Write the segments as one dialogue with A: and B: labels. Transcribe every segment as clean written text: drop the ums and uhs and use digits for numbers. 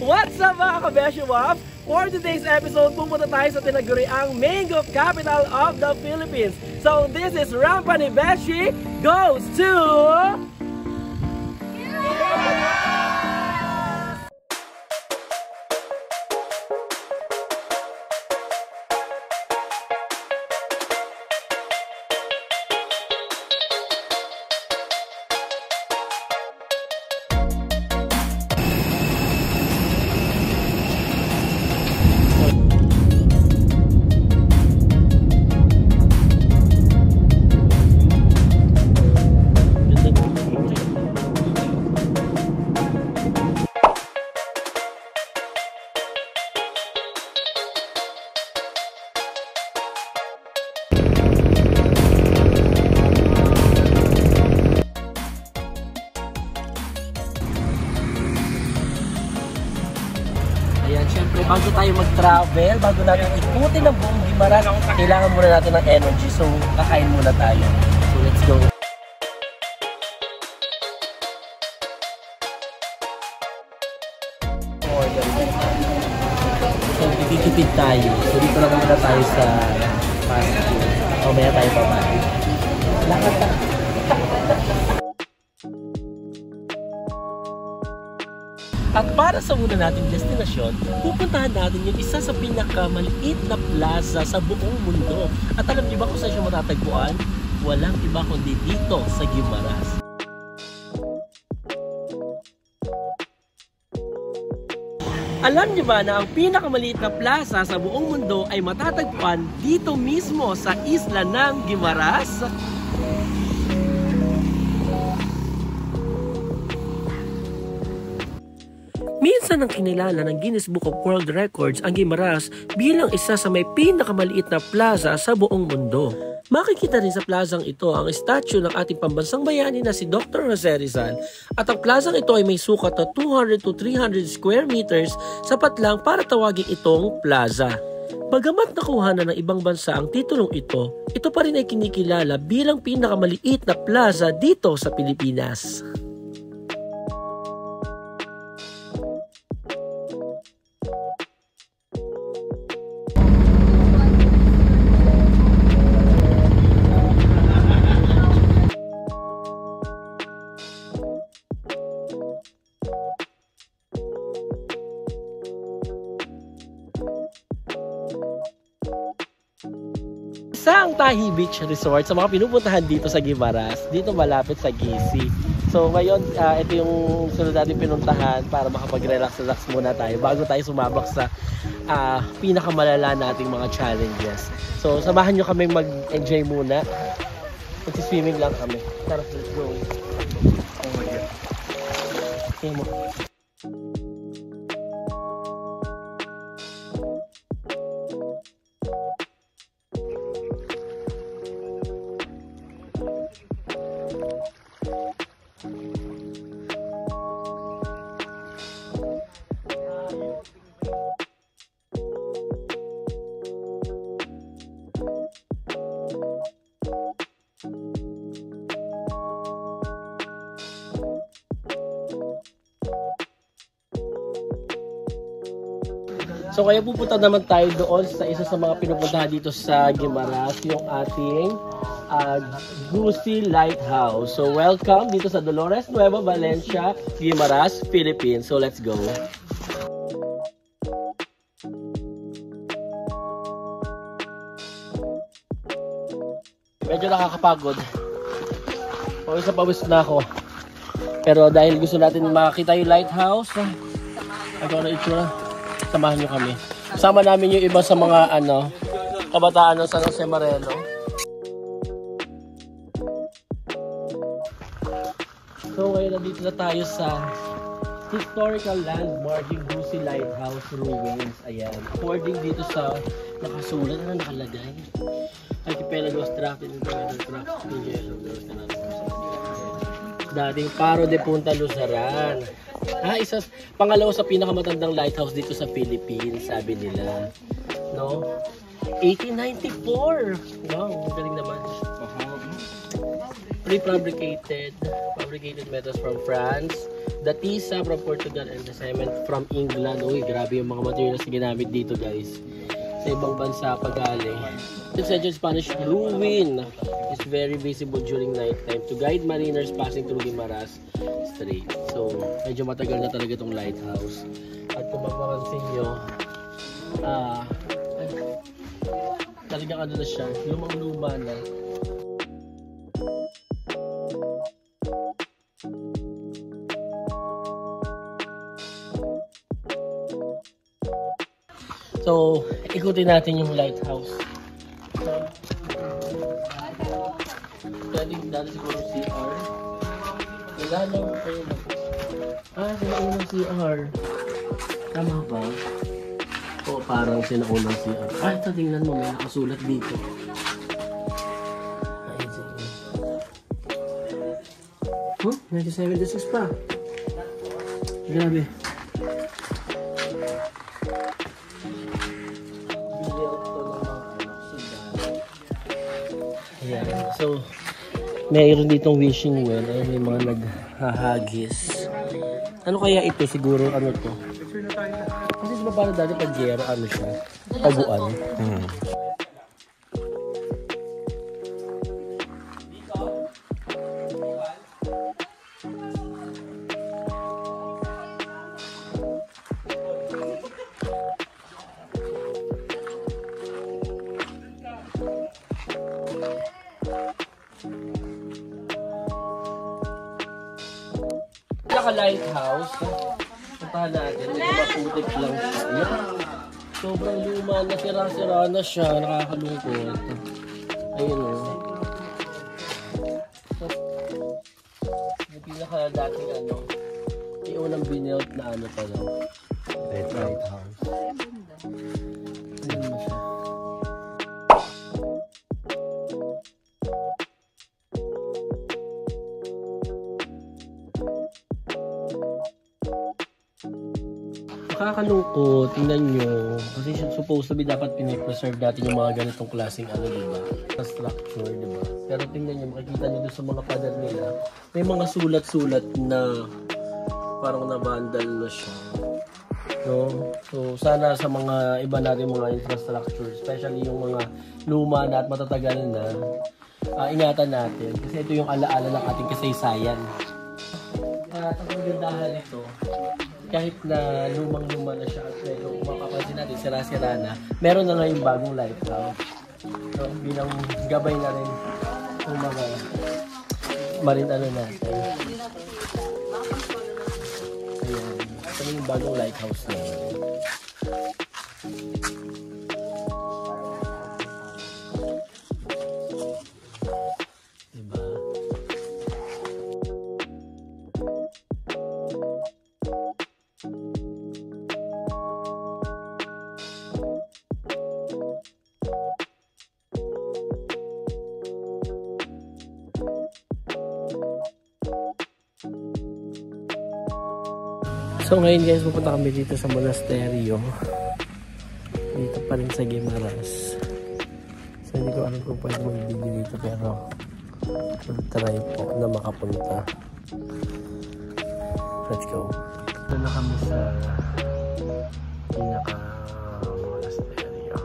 A: What's up mga kabeshi Wops? For today's episode, pupunta tayo sa tinaguriang mango capital of the Philippines. So this is Rampa ni Beshi goes to... Ayan, syempre, bago tayo mag-travel, bago natin ikutin ang buong Guimaras, kailangan muna natin ng energy. So, kakain muna tayo. So, let's go. So, titipid tayo. So, dito lang muna tayo sa fast food. Mamaya tayo pabalik. Lakad na. At para sa una nating destinasyon, pupuntahan natin yung isa sa pinakamaliit na plaza sa buong mundo. At alam niyo ba kung saan siya matatagpuan? Walang iba kundi dito sa Guimaras. Alam niyo ba na ang pinakamaliit na plaza sa buong mundo ay matatagpuan dito mismo sa isla ng Guimaras? Minsan ang kinilala ng Guinness Book of World Records ang Guimaras bilang isa sa may pinakamaliit na plaza sa buong mundo. Makikita rin sa plazang ito ang statue ng ating pambansang bayani na si Dr. Jose Rizal at ang plazang ito ay may sukat na 200 to 300 square meters, sapat lang para tawagin itong plaza. Bagamat nakuha na ng ibang bansa ang titulong ito pa rin ay kinikilala bilang pinakamaliit na plaza dito sa Pilipinas. Sa ang Tahi Beach Resort, sa mga pinupuntahan dito sa Guimaras, dito malapit sa GC. So ngayon, ito yung sunod natin pinuntahan para makapag-relax-relax muna tayo bago tayo sumabak sa pinakamalala nating mga challenges. So samahan nyo kami mag-enjoy muna. Mag-swimming lang kami. Tara, let's go. Oh my God. Okay mo. So kaya pupunta naman tayo doon sa isa sa mga pinupuntahan dito sa Guimaras, yung ating Gusi Lighthouse. So welcome dito sa Dolores Nueva Valencia, Guimaras, Philippines. So let's go. Medyo nakakapagod. Pawis na pawis na ako. Pero dahil gusto natin makita yung lighthouse, ito na itsura. Samahan nyo kami. Sama namin yung iba sa mga kabataan ng San Jose Marelo. So ngayon nandito na tayo sa historical landmark, yung Gusi Lighthouse Ruins. Ayan. According dito sa nakasulat na nakalagay, Archipelagos Tract in dating Faro de Punta Luzaran. Pangalawa sa pinakamatandang lighthouse dito sa Philippines, sabi nila. No? 1894. Wow, magaling naman. Prefabricated metals from France. the tisa from Portugal and the cement from England. Uy, grabe yung mga materials na ginamit dito guys. Sa ibang bansa pa galing. The Spanish ruin is very visible during night time to guide mariners passing through Guimaras Strait. So, medyo matagal na talaga itong lighthouse. At kung mapapansin nyo, talagang ano na siya, lumang-luma na. So, ikutin natin yung lighthouse. Dali siguro CR. Wala lang kayo na. Sinaunang CR. Tama ba? O parang sinaunang CR. Ito tingnan mo, may nakasulat dito. Ayun sige. 1976 pa. Grabe. Ayan. So, mayroon ditong wishing well. Ay, may mga naghahagis. Ano kaya ito? Siguro ano to? Kasi diba parang dati pag gero, ano siya? Taguan. Lighthouse, puntahan natin, maputik lang siya. Sobrang luma na, sira-sira na siya, nakakalungkot. Ayun o. Yung pinaka-dating ano, yung unang binilt na ano pa lang. Lighthouse. Ayun na siya. Nakakalungkot, tingnan nyo. Kasi supposed to be dapat pinipreserve natin yung mga ganitong klaseng ano, diba? Structure, diba? Pero tingnan nyo, makikita nyo doon sa mga pader nila, may mga sulat-sulat na parang na-vandal na siya. No? So, sana sa mga iba natin mga infrastructure, especially yung mga luma na at matatagal na, ingatan natin. Kasi ito yung alaala ng ating kasaysayan. At ang magandahan ito, kahit na lumang-luma na siya at pero makapansin natin, sira-sira na, meron na ngayon bagong lighthouse. So, bilang gabay na rin yung mga marin ano natin. Ayan. Ito yung bagong lighthouse na. Diba? So ngayon guys, pupunta kami dito sa monasteryo. Dito pa rin sa Guimaras. So hindi ko alam kung pwede mag-video dito, pero try po na makapunta. Let's go. Ito na kami sa pinaka-monasteryo.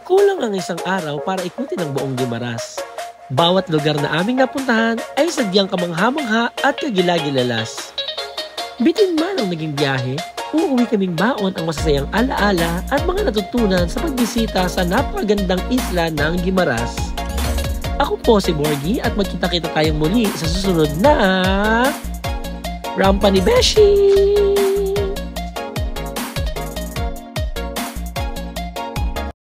A: Kulang ang isang araw para ikutin ang buong Guimaras. Bawat lugar na aming napuntahan ay sadyang kamangha-mangha at kagilagilalas. Bitin man ang naging biyahe, uuwi kaming baon ang masasayang alaala at mga natutunan sa pagbisita sa napakagandang isla ng Guimaras. Ako po si Borgie at magkita-kita tayong muli sa susunod na Rampa ni Beshi!